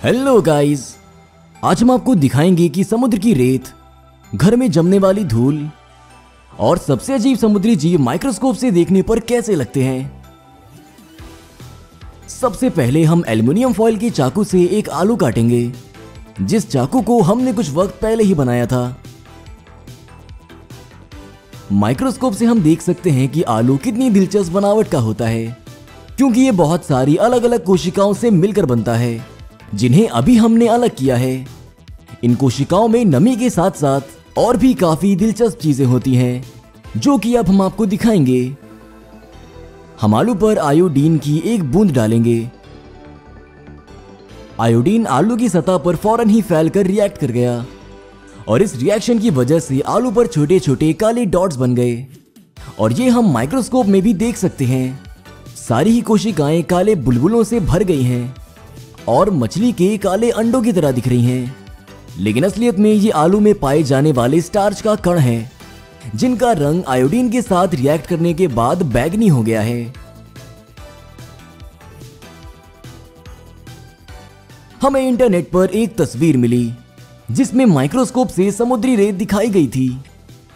Hello guys, आज हम आपको दिखाएंगे कि समुद्र की रेत, घर में जमने वाली धूल और सबसे अजीब समुद्री जीव माइक्रोस्कोप से देखने पर कैसे लगते हैं। सबसे पहले हम एल्युमिनियम फॉयल के चाकू से एक आलू काटेंगे, जिस चाकू को हमने कुछ वक्त पहले ही बनाया था। माइक्रोस्कोप से हम देख सकते हैं कि आलू कितनी दिलचस्प बनावट का होता है, क्योंकि ये बहुत सारी अलग अलग कोशिकाओं से मिलकर बनता है, जिन्हें अभी हमने अलग किया है। इन कोशिकाओं में नमी के साथ साथ और भी काफी दिलचस्प चीजें होती हैं, जो कि अब हम आपको दिखाएंगे। हम आलू पर आयोडीन की एक बूंद डालेंगे। आयोडीन आलू की सतह पर फौरन ही फैलकर रिएक्ट कर गया और इस रिएक्शन की वजह से आलू पर छोटे छोटे काले डॉट्स बन गए और ये हम माइक्रोस्कोप में भी देख सकते हैं। सारी ही कोशिकाएं काले बुलबुलों से भर गई हैं और मछली के काले अंडों की तरह दिख रही हैं, लेकिन असलियत में ये आलू में पाए जाने वाले स्टार्च का कण है, जिनका रंग आयोडीन के साथ रिएक्ट करने के बाद बैंगनी हो गया है। हमें इंटरनेट पर एक तस्वीर मिली जिसमें माइक्रोस्कोप से समुद्री रेत दिखाई गई थी।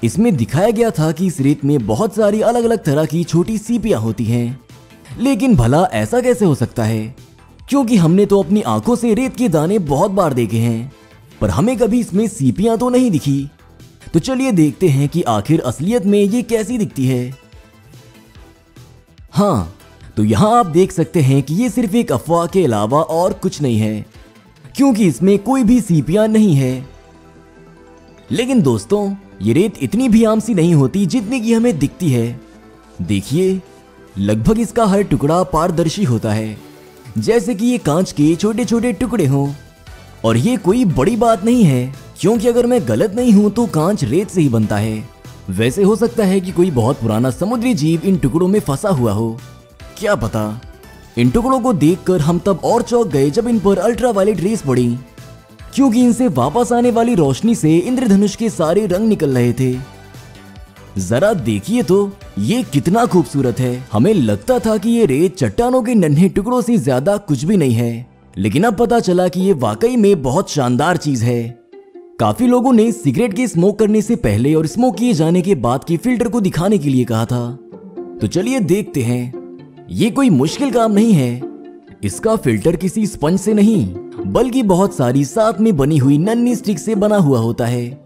इसमें दिखाया गया था कि इस रेत में बहुत सारी अलग अलग तरह की छोटी सीपियां होती हैं, लेकिन भला ऐसा कैसे हो सकता है, क्योंकि हमने तो अपनी आंखों से रेत के दाने बहुत बार देखे हैं, पर हमें कभी इसमें सीपियां तो नहीं दिखी। तो चलिए देखते हैं कि आखिर असलियत में ये कैसी दिखती है। हाँ, तो यहां आप देख सकते हैं कि ये सिर्फ एक अफवाह के अलावा और कुछ नहीं है, क्योंकि इसमें कोई भी सीपियां नहीं है। लेकिन दोस्तों, ये रेत इतनी भी आम सी नहीं होती जितनी की हमें दिखती है। देखिए, लगभग इसका हर टुकड़ा पारदर्शी होता है, जैसे कि ये कांच के छोटे छोटे टुकड़े हों। और ये कोई बड़ी बात नहीं है, क्योंकि अगर मैं गलत नहीं हूं तो कांच रेत से ही बनता है। वैसे हो सकता है कि कोई बहुत पुराना समुद्री जीव इन टुकड़ों में फंसा हुआ हो, क्या पता। इन टुकड़ों को देखकर हम तब और चौंक गए जब इन पर अल्ट्रावायलेट रेस पड़ी, क्योंकि इनसे वापस आने वाली रोशनी से इंद्रधनुष के सारे रंग निकल रहे थे। जरा देखिए तो, ये कितना खूबसूरत है। हमें लगता था कि ये रेत चट्टानों के नन्हे टुकड़ों से ज्यादा कुछ भी नहीं है, लेकिन अब पता चला कि ये वाकई में बहुत शानदार चीज है। काफी लोगों ने सिगरेट के स्मोक करने से पहले और स्मोक किए जाने के बाद की फिल्टर को दिखाने के लिए कहा था। तो चलिए देखते हैं। ये कोई मुश्किल काम नहीं है। इसका फिल्टर किसी स्पंज से नहीं, बल्कि बहुत सारी साथ में बनी हुई नन्ही स्टिक से बना हुआ होता है।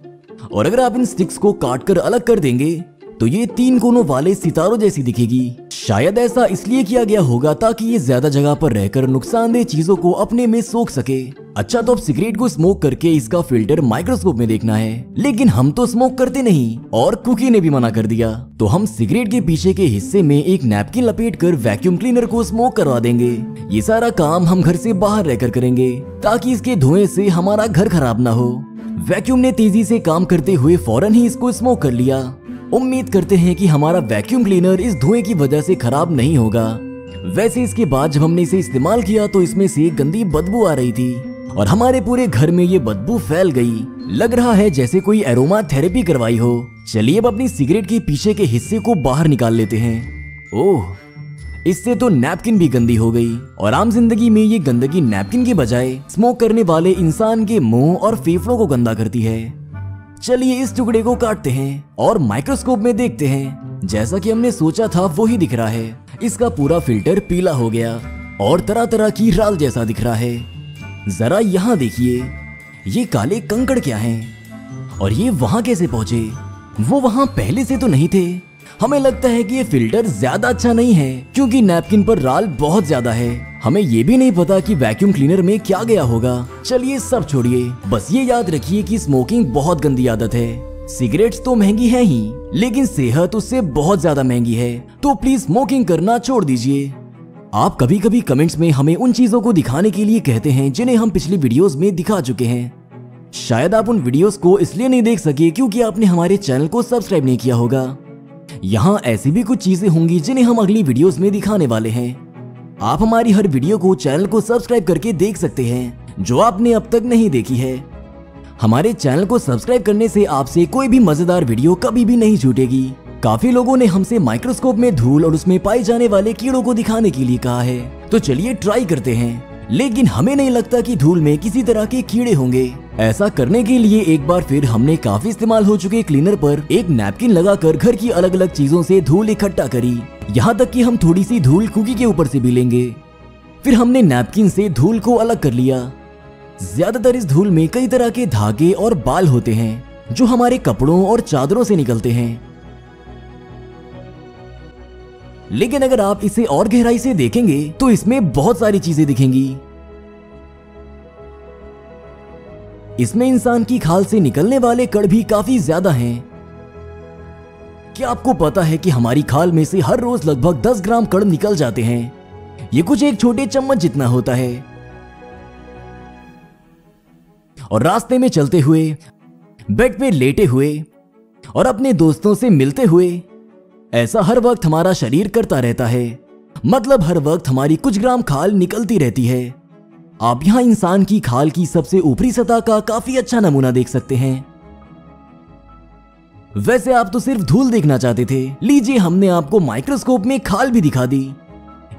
और अगर आप इन स्टिक्स को काटकर अलग कर देंगे तो ये 3 कोनों वाले सितारों जैसी दिखेगी। शायद ऐसा इसलिए किया गया होगा ताकि ये ज्यादा जगह पर रहकर नुकसानदेह चीजों को अपने में सोख सके। अच्छा, तो अब सिगरेट को स्मोक करके इसका फिल्टर माइक्रोस्कोप में देखना है, लेकिन हम तो स्मोक करते नहीं और कुकी ने भी मना कर दिया। तो हम सिगरेट के पीछे के हिस्से में एक नैपकिन लपेटकर वैक्यूम क्लीनर को स्मोक करवा देंगे। ये सारा काम हम घर से बाहर रहकर करेंगे, ताकि इसके धुएं से हमारा घर खराब ना हो। वैक्यूम ने तेजी से काम करते हुए फौरन ही इसको स्मोक कर लिया। उम्मीद करते हैं कि हमारा वैक्यूम क्लीनर इस धुएं की वजह से खराब नहीं होगा। वैसे इसके बाद जब हमने इसे इस्तेमाल किया तो इसमें से गंदी बदबू आ रही थी और हमारे पूरे घर में ये बदबू फैल गई। लग रहा है जैसे कोई एरोमा थेरेपी करवाई हो। चलिए अब अपनी सिगरेट के पीछे के हिस्से को बाहर निकाल लेते हैं। ओह, इससे तो नैपकिन भी गंदी हो गई और आम जिंदगी में ये गंदगी नैपकिन के बजाय स्मोक करने वाले इंसान के मुंह और फेफड़ों को गंदा करती है। चलिए इस टुकड़े को काटते हैं और माइक्रोस्कोप में देखते हैं। जैसा कि हमने सोचा था वो ही दिख रहा है। इसका पूरा फिल्टर पीला हो गया और तरह तरह की राल जैसा दिख रहा है। जरा यहाँ देखिए, ये काले कंकड़ क्या हैं और ये वहां कैसे पहुंचे? वो वहां पहले से तो नहीं थे। हमें लगता है कि ये फिल्टर ज्यादा अच्छा नहीं है, क्योंकि नैपकिन पर राल बहुत ज्यादा है। हमें ये भी नहीं पता कि वैक्यूम क्लीनर में क्या गया होगा। चलिए सब छोड़िए, बस ये याद रखिए कि स्मोकिंग बहुत गंदी आदत है। सिगरेट्स तो महंगी है ही, लेकिन सेहत उससे बहुत ज्यादा महंगी है। तो प्लीज स्मोकिंग करना छोड़ दीजिए। आप कभी कभी कमेंट्स में हमें उन चीजों को दिखाने के लिए कहते हैं जिन्हें हम पिछली वीडियोस में दिखा चुके हैं। शायद आप उन वीडियोस को इसलिए नहीं देख सके क्योंकि आपने हमारे चैनल को सब्सक्राइब नहीं किया होगा। यहाँ ऐसी भी कुछ चीजें होंगी जिन्हें हम अगली वीडियोस में दिखाने वाले हैं। आप हमारी हर वीडियो को चैनल को सब्सक्राइब करके देख सकते हैं, जो आपने अब तक नहीं देखी है। हमारे चैनल को सब्सक्राइब करने से आपसे कोई भी मजेदार वीडियो कभी भी नहीं छूटेगी। काफी लोगों ने हमसे माइक्रोस्कोप में धूल और उसमें पाए जाने वाले कीड़ों को दिखाने के लिए कहा है, तो चलिए ट्राई करते हैं। लेकिन हमें नहीं लगता कि धूल में किसी तरह के कीड़े होंगे। ऐसा करने के लिए एक बार फिर हमने काफी इस्तेमाल हो चुके क्लीनर पर एक नैपकिन लगाकर घर की अलग अलग चीजों से धूल इकट्ठा करी, यहाँ तक कि हम थोड़ी सी धूल कुकी के ऊपर से भी लेंगे। फिर हमने नैपकिन से धूल को अलग कर लिया। ज्यादातर इस धूल में कई तरह के धागे और बाल होते हैं जो हमारे कपड़ों और चादरों से निकलते हैं। लेकिन अगर आप इसे और गहराई से देखेंगे तो इसमें बहुत सारी चीजें दिखेंगी। इसमें इंसान की खाल से निकलने वाले कण भी काफी ज्यादा हैं। क्या आपको पता है कि हमारी खाल में से हर रोज लगभग 10 ग्राम कण निकल जाते हैं? ये कुछ एक छोटे चम्मच जितना होता है। और रास्ते में चलते हुए, बेड पे लेटे हुए और अपने दोस्तों से मिलते हुए ऐसा हर वक्त हमारा शरीर करता रहता है। मतलब हर वक्त हमारी कुछ ग्राम खाल निकलती रहती है। आप यहां इंसान की खाल की सबसे ऊपरी सतह का काफी अच्छा नमूना देख सकते हैं। वैसे आप तो सिर्फ धूल देखना चाहते थे, लीजिए हमने आपको माइक्रोस्कोप में खाल भी दिखा दी।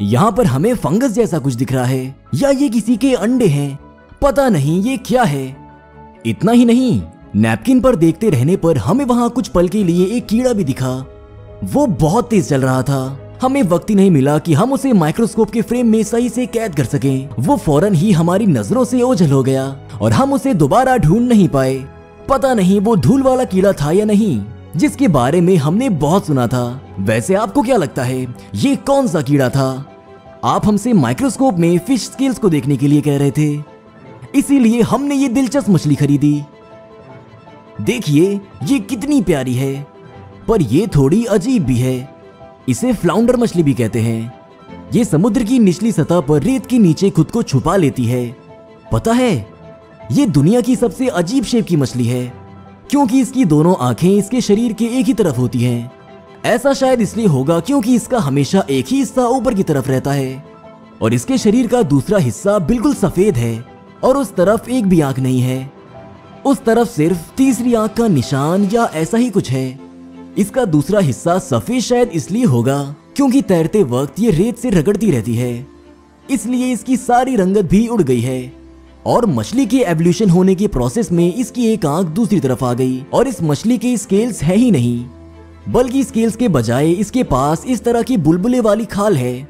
यहाँ पर हमें फंगस जैसा कुछ दिख रहा है, या ये किसी के अंडे हैं, पता नहीं ये क्या है। इतना ही नहीं, नैपकिन पर देखते रहने पर हमें वहां कुछ पल के लिए एक कीड़ा भी दिखा। वो बहुत तेज चल रहा था। हमें वक्त ही नहीं मिला कि हम उसे माइक्रोस्कोप के फ्रेम में सही से कैद कर सकें। वो फौरन ही हमारी नजरों से ओझल हो गया और हम उसे दोबारा ढूंढ नहीं पाए। पता नहीं वो धूल वाला कीड़ा था या नहीं, जिसके बारे में हमने बहुत सुना था। वैसे आपको क्या लगता है ये कौन सा कीड़ा था? आप हमसे माइक्रोस्कोप में फिश स्केल्स को देखने के लिए कह रहे थे, इसीलिए हमने ये दिलचस्प मछली खरीदी। देखिए ये कितनी प्यारी है, पर ये थोड़ी अजीब भी है। इसे फ्लाउंडर मछली भी कहते हैं। ये समुद्र की निचली सतह पर रेत के नीचे खुद को छुपा लेती है। पता है, ये दुनिया की सबसे अजीब शेप की मछली है, क्योंकि इसकी दोनों आंखें इसके शरीर के एक ही तरफ होती हैं। ऐसा शायद इसलिए होगा क्योंकि इसका हमेशा एक ही हिस्सा ऊपर की तरफ रहता है और इसके शरीर का दूसरा हिस्सा बिल्कुल सफेद है और उस तरफ एक भी आंख नहीं है। उस तरफ सिर्फ तीसरी आंख का निशान या ऐसा ही कुछ है। इसका दूसरा हिस्सा सफेद शायद इसलिए होगा क्योंकि तैरते वक्त ये रेत से रगड़ती रहती है, इसलिए इसकी सारी रंगत भी उड़ गई है। और मछली के एवोल्यूशन होने के प्रोसेस में इसकी एक आंख दूसरी तरफ आ गई और इस मछली के स्केल्स है ही नहीं, बल्कि स्केल्स के बजाय इसके पास इस तरह की बुलबुले वाली खाल है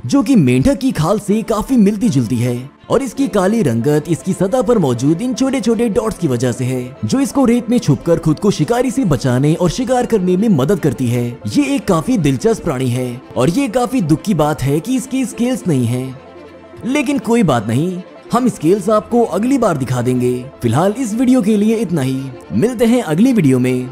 जो कि मेंढक की खाल से काफी मिलती जुलती है। और इसकी काली रंगत इसकी सतह पर मौजूद इन छोटे छोटे डॉट्स की वजह से है, जो इसको रेत में छुपकर खुद को शिकारी से बचाने और शिकार करने में मदद करती है। ये एक काफी दिलचस्प प्राणी है और ये काफी दुख की बात है कि इसके स्केल्स नहीं है। लेकिन कोई बात नहीं, हम स्केल्स आपको अगली बार दिखा देंगे। फिलहाल इस वीडियो के लिए इतना ही। मिलते हैं अगली वीडियो में।